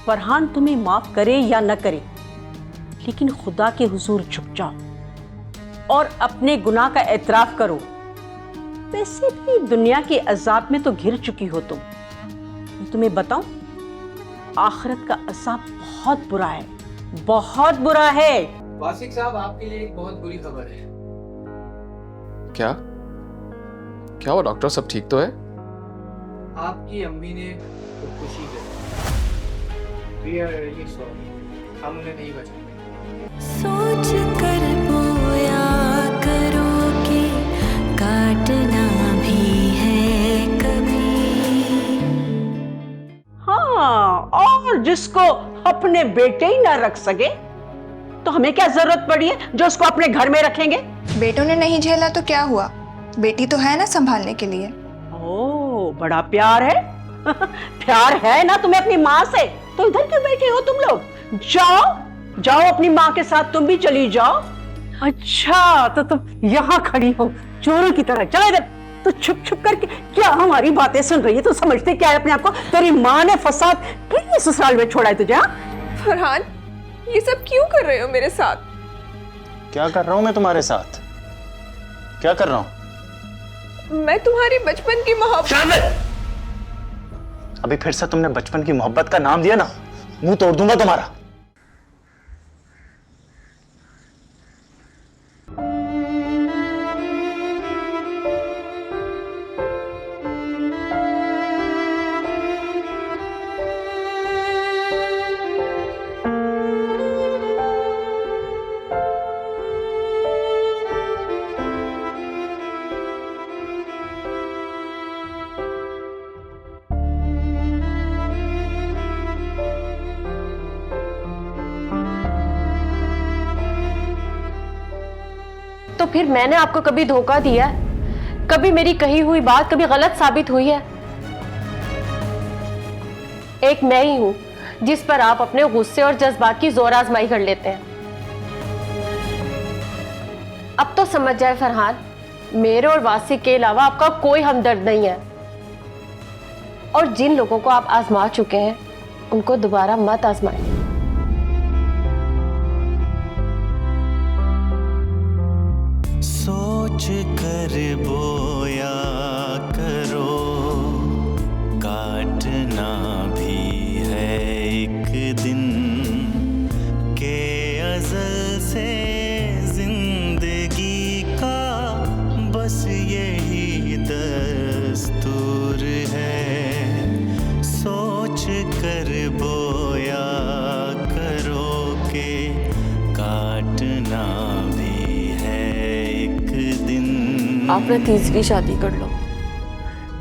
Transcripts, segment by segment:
फरहान तुम्हें माफ करे या न करे, लेकिन खुदा के हुजूर झुक जाओ और अपने गुनाह का एतराफ करो। वैसे भी दुनिया के अजाब में तो घिर चुकी हो तुम। मैं तुम्हें बताऊं, आखिरत का अजाब बहुत बुरा है, बहुत बुरा है। वासिक साहब, आपके लिए एक बहुत बुरी खबर है। क्या क्या हुआ डॉक्टर, सब ठीक तो है? आपकी अम्मी ने खुदकुशी कर ली। We are really sorry, हम उन्हें नहीं बचा पाए। सोच कर बोया करो कि काटना भी है कभी। हाँ, और जिसको अपने बेटे ही ना रख सके तो हमें क्या जरूरत पड़ी है जो उसको अपने घर में रखेंगे। बेटों ने नहीं झेला तो क्या हुआ, बेटी तो है ना संभालने के लिए। ओ, बड़ा प्यार है। प्यार है ना तुम्हें अपनी माँ से, तो इधर क्यों बैठे हो तुम लोग? जाओ जाओ, अपनी माँ के साथ तुम भी चली जाओ। अच्छा, तो तुम यहाँ खड़ी हो चोरों की तरह। चलो इधर। तो छुप छुप करके क्या हमारी बातें सुन रही है? तो समझते क्या है अपने आप को? तेरी माँ ने फसाद किस ससुराल में छोड़ा है तुझे? फरहान, ये सब क्यों कर रहे हो मेरे साथ? क्या कर रहा हूं मैं तुम्हारे साथ? क्या कर रहा हूं? मैं तुम्हारी बचपन की मोहब्बत। अभी फिर से तुमने बचपन की मोहब्बत का नाम दिया ना, मुंह तोड़ दूंगा तुम्हारा। तो फिर मैंने आपको कभी धोखा दिया है? कभी मेरी कही हुई बात कभी गलत साबित हुई है? एक मैं ही हूं जिस पर आप अपने गुस्से और जज्बात की जोर आजमाई कर लेते हैं। अब तो समझ जाए फरहान, मेरे और वासिक के अलावा आपका कोई हमदर्द नहीं है, और जिन लोगों को आप आजमा चुके हैं उनको दोबारा मत आजमाएं। सोच कर बोया करो, काटना भी है एक दिन के अज़ल से जिंदगी का बस यही दस्तूर है। सोच कर बोया करो के काटना आप ना तीसरी शादी कर लो,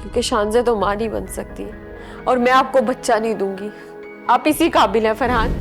क्योंकि शानज़े तो मां नहीं बन सकती और मैं आपको बच्चा नहीं दूंगी। आप इसी काबिल हैं फरहान।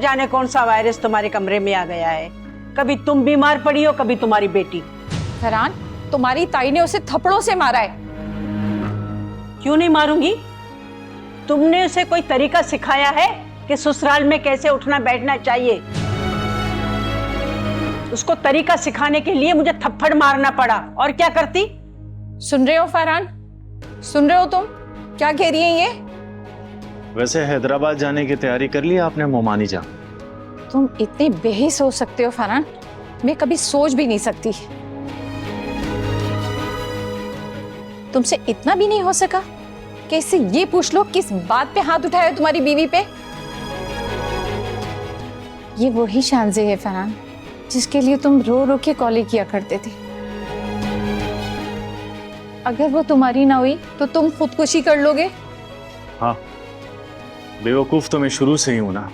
जाने कौन सा वायरस तुम्हारे कमरे में आ गया है। कभी तुम बीमार पड़ी हो, कभी तुम्हारी बेटी। फरहान, तुम्हारी ताई ने उसे थप्पड़ों से मारा है। क्यों नहीं मारूंगी? तुमने उसे कोई तरीका सिखाया है कि ससुराल में कैसे उठना बैठना चाहिए? उसको तरीका सिखाने के लिए मुझे थप्पड़ मारना पड़ा, और क्या करती? सुन रहे हो फरहान, सुन रहे हो तुम क्या कह रही है ये? वैसे हैदराबाद जाने की तैयारी कर ली आपने मोमानी जान? तुम इतने बेहिस हो सकते हो फरहान, मैं कभी सोच भी नहीं सकती। तुमसे इतना भी नहीं हो सका कि इससे ये पूछ लो किस बात पे हाथ उठाया तुम्हारी बीवी पे? ये वही शानजे है फरहान जिसके लिए तुम रो रो के कॉलें किया करते थे। अगर वो तुम्हारी ना हुई तो तुम खुदकुशी कर लोगे? हाँ, बेवकूफ तो मैं शुरू से ही हूं ना।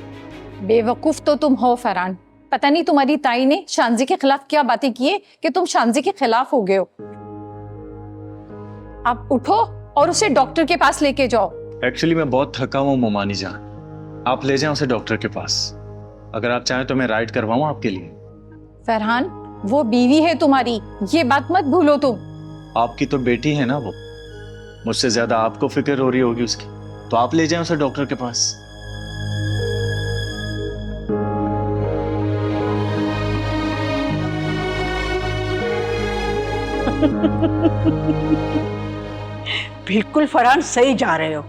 बेवकूफ तो तुम हो फरहान। पता नहीं तुम्हारी ताई ने शानजी के खिलाफ क्या बातें की है कि तुम शानजी के खिलाफ हो गए हो। आप उठो और उसे डॉक्टर के पास लेके जाओ। एक्चुअली मैं बहुत थका हूं मोमानी जान, आप ले जाएं उसे डॉक्टर के पास। अगर आप चाहें तो मैं राइड करवाऊं आपके लिए। फरहान, वो बीवी है तुम्हारी, ये बात मत भूलो तुम। आपकी तो बेटी है ना वो, मुझसे ज्यादा आपको फिक्र हो रही होगी उसकी, तो आप ले जाएं उसे डॉक्टर के पास। बिल्कुल फरहान, सही जा रहे हो।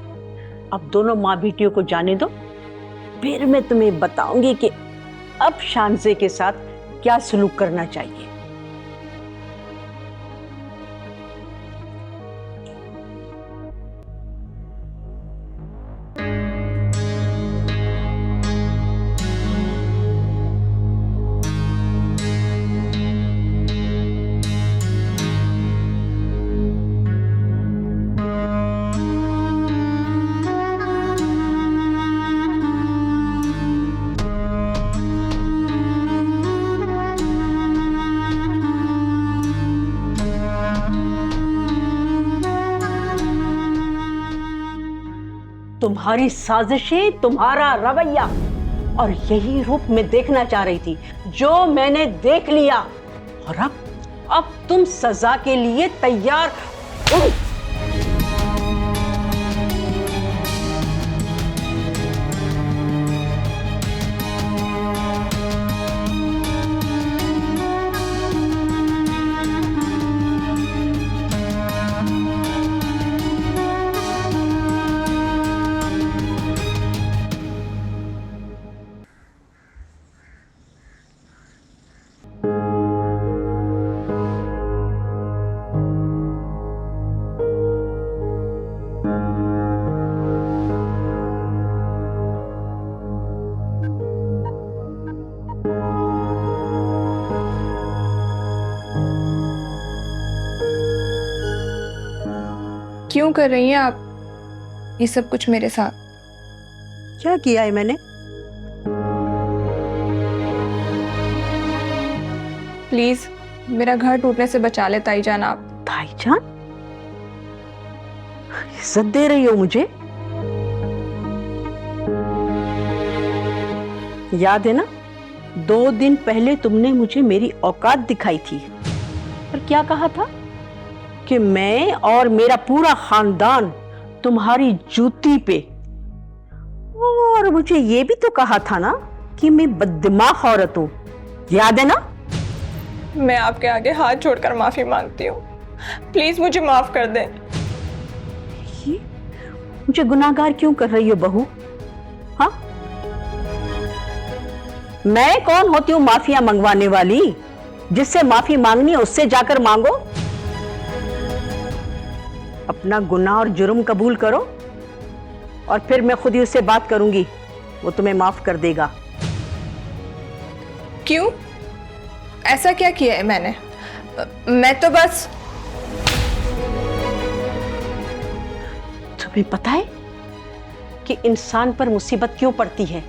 अब दोनों माँ बेटियों को जाने दो, फिर मैं तुम्हें बताऊंगी कि अब शानजे के साथ क्या सलूक करना चाहिए। तुम्हारी साजिशें, तुम्हारा रवैया, और यही रूप मैं देखना चाह रही थी जो मैंने देख लिया। और अब तुम सजा के लिए तैयार। क्यों कर रही हैं आप ये सब कुछ मेरे साथ? क्या किया है मैंने? प्लीज मेरा घर टूटने से बचा ले ताई जान आप। भाईजान, इज्जत दे रही हो मुझे? याद है ना, 2 दिन पहले तुमने मुझे मेरी औकात दिखाई थी और क्या कहा था कि मैं और मेरा पूरा खानदान तुम्हारी जूती पे, और मुझे ये भी तो कहा था ना कि मैं बददिमाग औरत हूं। याद है ना? मैं आपके आगे हाथ जोड़कर माफी मांगती हूँ, प्लीज मुझे माफ कर दें। ये मुझे गुनाहगार क्यों कर रही हो बहू? हाँ, मैं कौन होती हूँ माफिया मंगवाने वाली? जिससे माफी मांगनी है उससे जाकर मांगो। अपना गुनाह और जुर्म कबूल करो और फिर मैं खुद ही उससे बात करूंगी, वो तुम्हें माफ कर देगा। क्यों? ऐसा क्या किया है मैंने? मैं तो बस। तुम्हें पता है कि इंसान पर मुसीबत क्यों पड़ती है?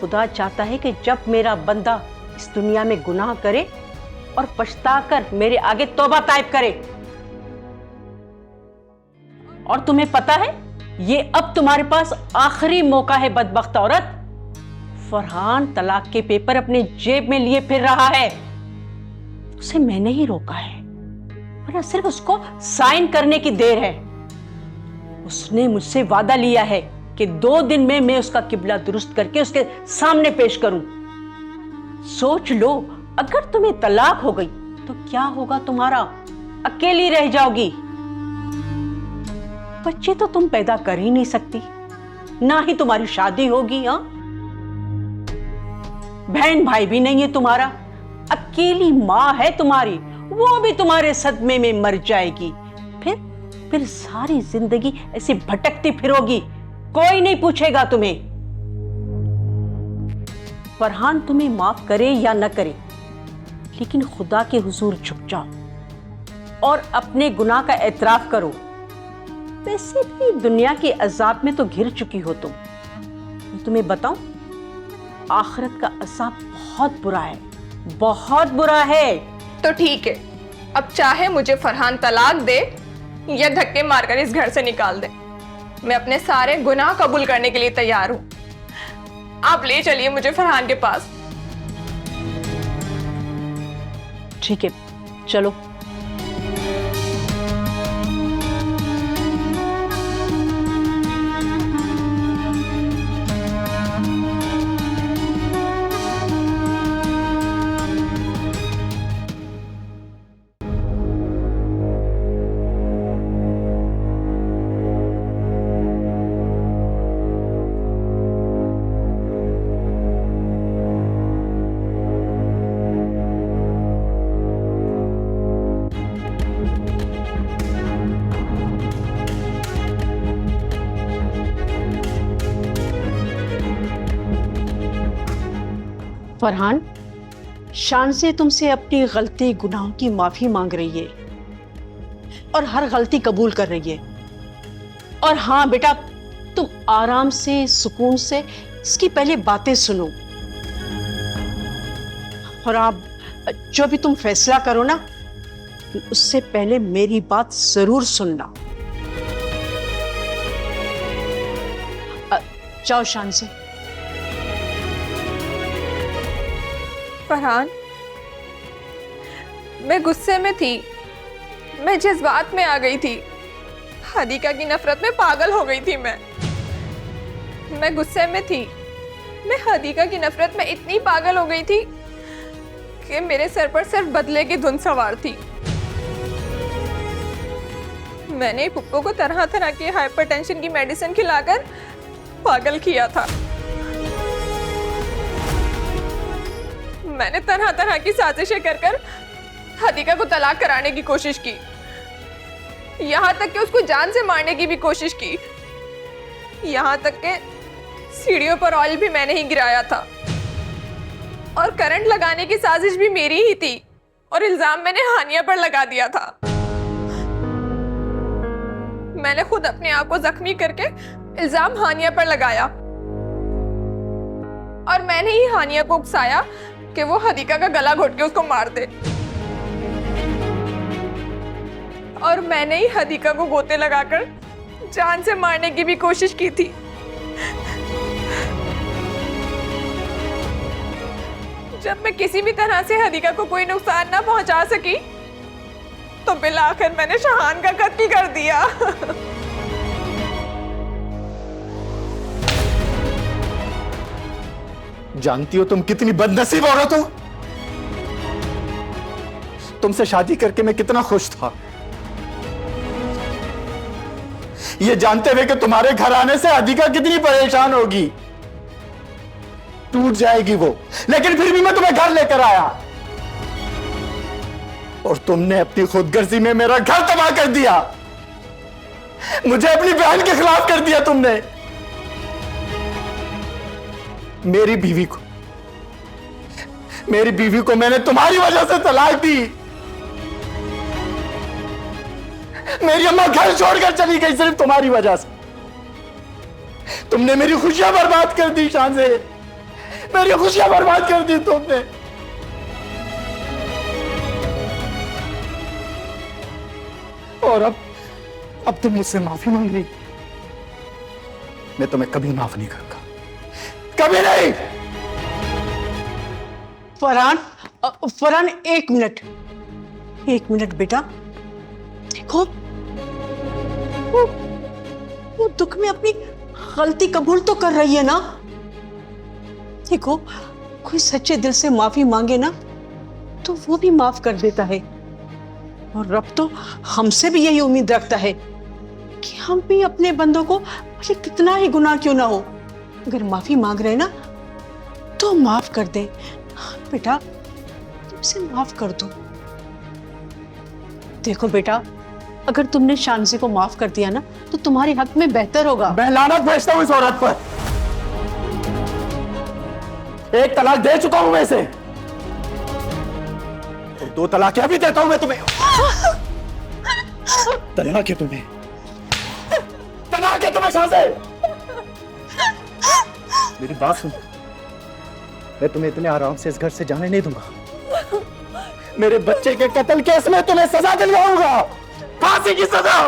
खुदा चाहता है कि जब मेरा बंदा इस दुनिया में गुनाह करे और पछताकर मेरे आगे तौबा ताइब करे। और तुम्हें पता है, ये अब तुम्हारे पास आखिरी मौका है बदबख्त औरत। फरहान तलाक के पेपर अपने जेब में लिए फिर रहा है। उसे मैंने ही रोका है, वरना सिर्फ उसको साइन करने की देर है। उसने मुझसे वादा लिया है कि 2 दिन में मैं उसका किबला दुरुस्त करके उसके सामने पेश करूं। सोच लो, अगर तुम्हें तलाक हो गई तो क्या होगा तुम्हारा? अकेली रह जाओगी। बच्चे तो तुम पैदा कर ही नहीं सकती, ना ही तुम्हारी शादी होगी। हाँ, बहन भाई भी नहीं है तुम्हारा, अकेली माँ है तुम्हारी, वो भी तुम्हारे सदमे में मर जाएगी। फिर सारी जिंदगी ऐसे भटकती फिरोगी, कोई नहीं पूछेगा तुम्हें। फरहान तुम्हें माफ करे या न करे, लेकिन खुदा के हुजूर झुक जाओ और अपने गुनाह का एतराफ करो। वैसे भी दुनिया के अजाब में तो घिर चुकी हो तुम। मैं तुम्हें बताऊं, आखिरत का अजाब बहुत बुरा है, बहुत बुरा है। तो ठीक है, अब चाहे मुझे फरहान तलाक दे या धक्के मारकर इस घर से निकाल दे, मैं अपने सारे गुनाह कबूल करने के लिए तैयार हूं। आप ले चलिए मुझे फरहान के पास। ठीक है, चलो। फरहान, शान से तुमसे अपनी गलती गुनाहों की माफी मांग रही है और हर गलती कबूल कर रही है। और हाँ बेटा, तुम आराम से सुकून से इसकी पहले बातें सुनो, और आप जो भी तुम फैसला करो ना, उससे पहले मेरी बात जरूर सुनना। जाओ शान से। फरहान, मैं गुस्से में थी, मैं जज्बात में आ गई थी, हदीका की नफरत में पागल हो गई थी। मैं गुस्से में थी, मैं हदीका की नफरत में इतनी पागल हो गई थी कि मेरे सर पर सिर्फ बदले की धुन सवार थी। मैंने पुप्पो को तरह तरह की हाइपरटेंशन की मेडिसिन खिलाकर पागल किया था। मैंने तरह तरह की साजिशें कर हदीका को तलाक कराने की कोशिश की, यहाँ तक कि उसको जान से मारने की भी कोशिश की। यहाँ तक कि सीढ़ियों पर ऑयल भी मैंने ही गिराया था, और करंट लगाने की साजिश भी मेरी ही थी, और इल्जाम मैंने हानिया पर लगा दिया था। मैंने खुद अपने आप को जख्मी करके इल्जाम हानिया पर लगाया, और मैंने ही हानिया को उकसाया कि वो हदीका का गला घोट के उसको मार दे, और मैंने ही हदीका को गोते लगाकर जान से मारने की भी कोशिश की थी। जब मैं किसी भी तरह से हदीका को कोई नुकसान ना पहुंचा सकी, तो बिलाखिर मैंने शहान का कत्ल कर दिया। जानती हो तुम कितनी बदनसीब औरत हो? तुमसे शादी करके मैं कितना खुश था, ये जानते हुए कि तुम्हारे घर आने से हदीका कितनी परेशान होगी, टूट जाएगी वो, लेकिन फिर भी मैं तुम्हें घर लेकर आया, और तुमने अपनी खुदगर्जी में मेरा घर तबाह कर दिया। मुझे अपनी बहन के खिलाफ कर दिया तुमने। मेरी बीवी को मैंने तुम्हारी वजह से तलाक दी। मेरी अम्मा घर छोड़कर चली गई सिर्फ तुम्हारी वजह से। तुमने मेरी खुशियां बर्बाद कर दी शान से, मेरी खुशियां बर्बाद कर दी तुमने। और अब तुम मुझसे माफी मांग रही। मैं तुम्हें कभी माफ नहीं करूंगा, कभी नहीं। फरहान, 1 मिनट। एक मिनट बेटा, देखो वो दुख में अपनी गलती कबूल तो कर रही है ना। देखो कोई सच्चे दिल से माफी मांगे ना तो वो भी माफ कर देता है, और रब तो हमसे भी यही उम्मीद रखता है कि हम भी अपने बंदों को भले कितना ही गुनाह क्यों ना हो, अगर माफी मांग रहे ना तो माफ कर दे। बेटा तुमसे माफ कर दो। देखो बेटा, अगर तुमने शांजी को माफ कर दिया ना तो तुम्हारे हक में बेहतर होगा। मैं लानत भेजता हूं इस औरत पर। एक तलाक दे चुका हूं मैं इसे, तो 2 तलाक अभी देता हूं मैं तुम्हें। तलाक है तुम्हें, तलाक है तुम्हें शांजी। मेरी बात सुन, मैं तुम्हें इतने आराम से इस घर से जाने नहीं दूंगा। मेरे बच्चे के कत्ल केस में तुम्हें सजा दिलवाऊंगा, फांसी की सजा।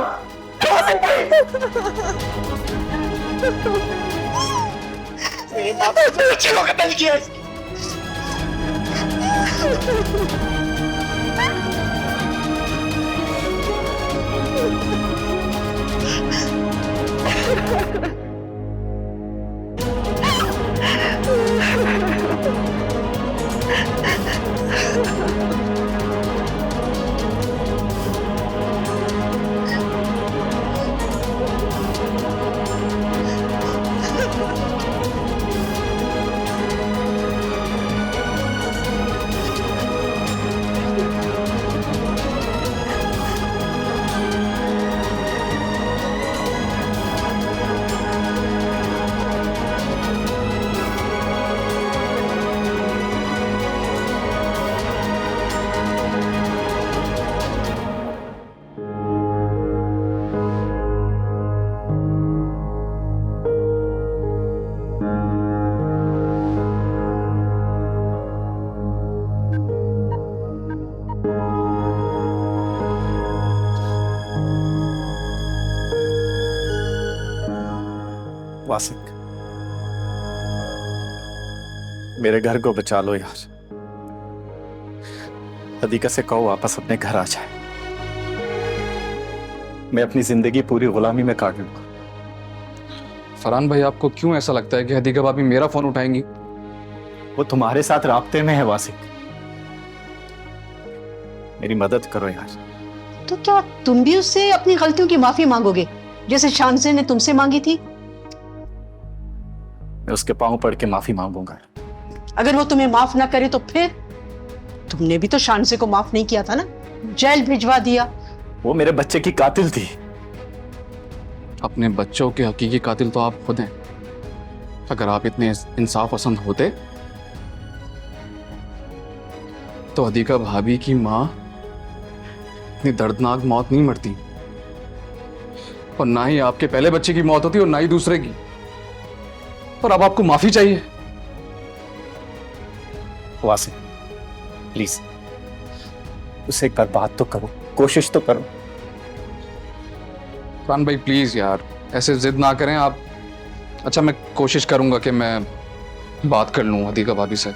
मेरे बच्चे को कत्ल किया। वासिक, मेरे घर को बचा लो यार। अदीका से कहो वापस अपने घर आ जाए। मैं अपनी जिंदगी पूरी गुलामी में काट लूंगा। फरहान भाई, आपको क्यों ऐसा लगता है कि हदीका भाभी मेरा फोन उठाएंगी? वो तुम्हारे साथ राब्ते में है वासिक, मेरी मदद करो यार। तो क्या तुम भी उससे अपनी गलतियों की माफी मांगोगे जैसे शांजी ने तुमसे मांगी थी? मैं उसके पांव पड़ के माफी मांगूंगा। अगर वो तुम्हें माफ ना करे तो फिर तुमने भी तो शांजी को माफ नहीं किया था ना, जेल भिजवा दिया। वो मेरे बच्चे की कातिल थी। अपने बच्चों के हकीकी कातिल तो आप खुद हैं। अगर आप इतने इंसाफ पसंद होते तो हदीका भाभी की माँ इतनी दर्दनाक मौत नहीं मरती, और ना ही आपके पहले बच्चे की मौत होती और ना ही दूसरे की। और अब आपको माफी चाहिए। वासिक प्लीज उसे एक बार बात तो करो, कोशिश तो करो। फरहान भाई प्लीज यार, ऐसे जिद ना करें आप। अच्छा, मैं कोशिश करूंगा कि मैं बात कर लूं हदीका भाभी से।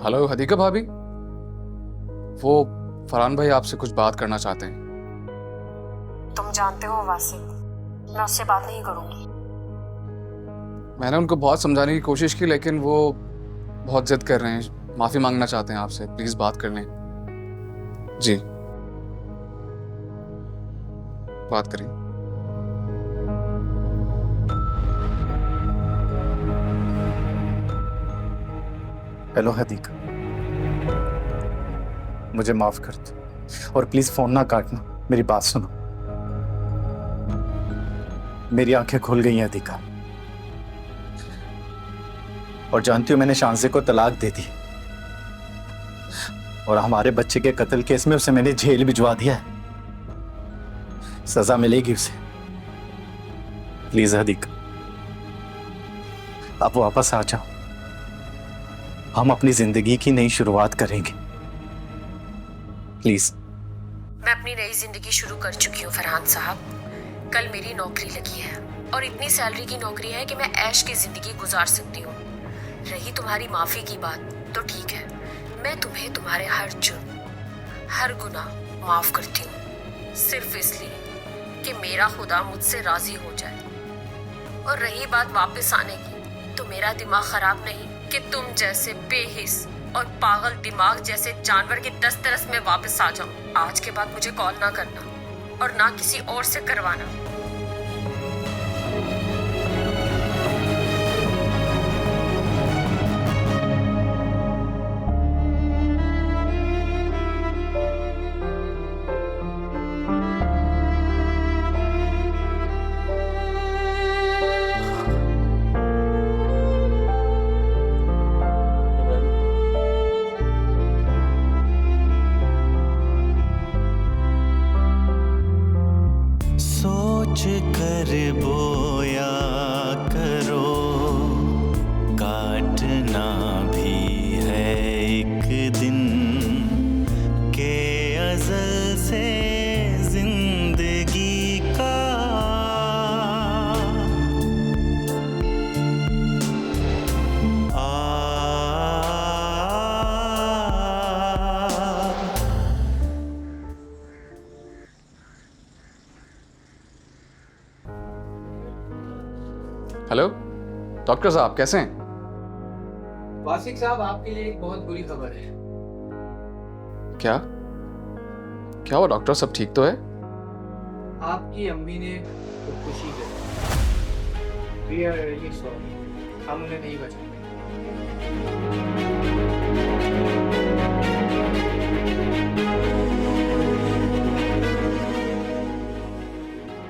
हेलो हदीका भाभी, वो फरहान भाई आपसे कुछ बात करना चाहते हैं। तुम जानते हो वासिक, मैं उससे बात नहीं करूंगी। मैंने उनको बहुत समझाने की कोशिश की, लेकिन वो बहुत जिद कर रहे हैं, माफी मांगना चाहते हैं आपसे। प्लीज बात कर लें। जी, बात करिए। हेलो हदीका, मुझे माफ कर दो और प्लीज फोन ना काटना। मेरी बात सुनो, मेरी आंखें खुल गई हैं हदीका, और जानती हो मैंने शांजी को तलाक दे दी, और हमारे बच्चे के कत्ल केस में उसे मैंने जेल भिजवा दिया है। सजा मिलेगी उसे। प्लीज हदीका, आप वापस आ जाओ, हम अपनी जिंदगी की नई शुरुआत करेंगे। प्लीज। मैं अपनी नई जिंदगी शुरू कर चुकी हूँ फरहान साहब। कल मेरी नौकरी लगी है और इतनी सैलरी की नौकरी है कि मैं ऐश की जिंदगी गुजार सकती हूँ। रही तुम्हारी माफी की बात, तो ठीक है, मैं तुम्हें तुम्हारे हर जुर्म, हर गुनाह माफ करती हूँ, सिर्फ इसलिए कि मेरा खुदा मुझसे राजी हो जाए। और रही बात वापस आने की, तो मेरा दिमाग खराब नहीं कि तुम जैसे बेहिस और पागल दिमाग जैसे जानवर की दस्तरस में वापस आ जाऊं। आज के बाद मुझे कॉल ना करना और ना किसी और से करवाना। सोच कर बोया करो, काटना भी है एक दिन के अज़ल से जिंदगी का। हेलो डॉक्टर साहब, कैसे हैं? वासिक साहब, आपके लिए एक बहुत बुरी खबर है। क्या क्या हुआ डॉक्टर? सब ठीक तो है? आपकी अम्मी ने खुदकुशी कर ली। We are really sorry, हम उन्हें नहीं बचा पाए।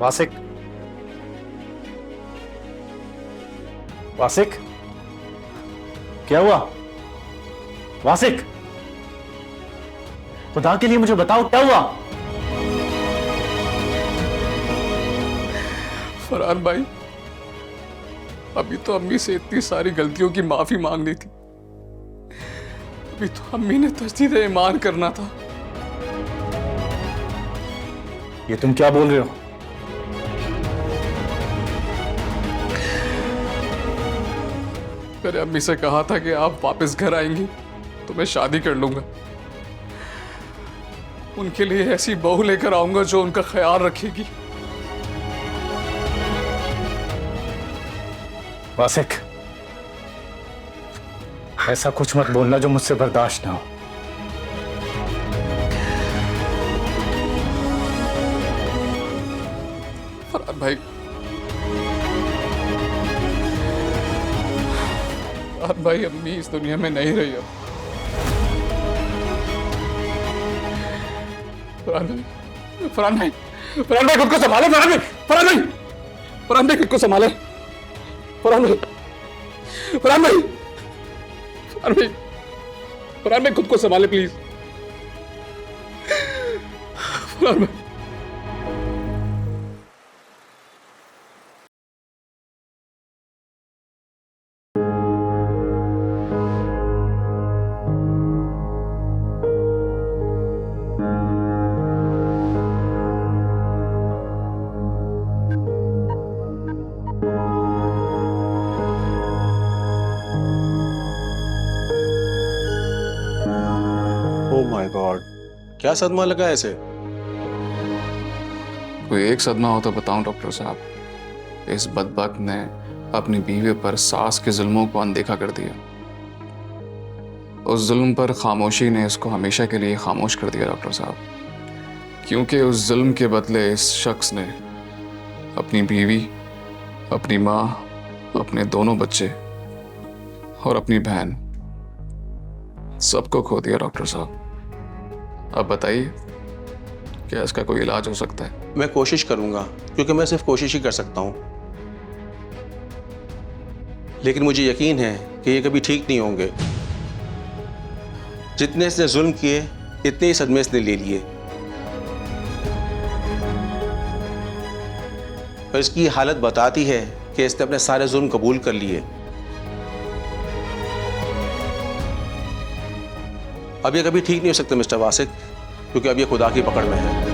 वासिक, वासिक, क्या हुआ? वासिक, खुदा के लिए मुझे बताओ, क्या हुआ? फरहान भाई, अभी तो अम्मी से इतनी सारी गलतियों की माफी मांगनी थी। अभी तो अम्मी ने तस्दीद ईमान करना था। ये तुम क्या बोल रहे हो? मैंने अम्मी से कहा था कि आप वापस घर आएंगी तो मैं शादी कर लूंगा। उनके लिए ऐसी बहू लेकर आऊंगा जो उनका ख्याल रखेगी। वासिक, ऐसा कुछ मत बोलना जो मुझसे बर्दाश्त ना हो। फरहान भाई, फरहान भाई, अम्मी इस दुनिया में नहीं रही अब। फरहान भाई, फरहान भाई, फरहान भाई खुद को संभाले। फरहान भाई, फरहान भाई, फरहान भाई खुद को संभाले। फरहान भाई, फरहान भाई, फरहान भाई, फरहान भाई खुद को संभाले प्लीज। फरहान भाई, ओह माय गॉड, क्या सदमा लगा ऐसे? कोई एक सदमा हो तो बताऊं डॉक्टर साहब। इस बदबख्त ने अपनी बीवी पर सास के जुल्मों को अनदेखा कर दिया। उस जुल्म पर खामोशी ने इसको हमेशा के लिए खामोश कर दिया डॉक्टर साहब, क्योंकि उस जुल्म के बदले इस शख्स ने अपनी बीवी, अपनी माँ, अपने दोनों बच्चे और अपनी बहन सबको खो दिया डॉक्टर साहब। अब बताइए, क्या इसका कोई इलाज हो सकता है? मैं कोशिश करूंगा, क्योंकि मैं सिर्फ कोशिश ही कर सकता हूं, लेकिन मुझे यकीन है कि ये कभी ठीक नहीं होंगे। जितने इसने जुल्म किए, इतने ही सदमे इसने ले लिए, पर इसकी हालत बताती है कि इसने अपने सारे जुल्म कबूल कर लिए। अब ये कभी ठीक नहीं हो सकता मिस्टर वासिक, क्योंकि अब ये खुदा की पकड़ में है।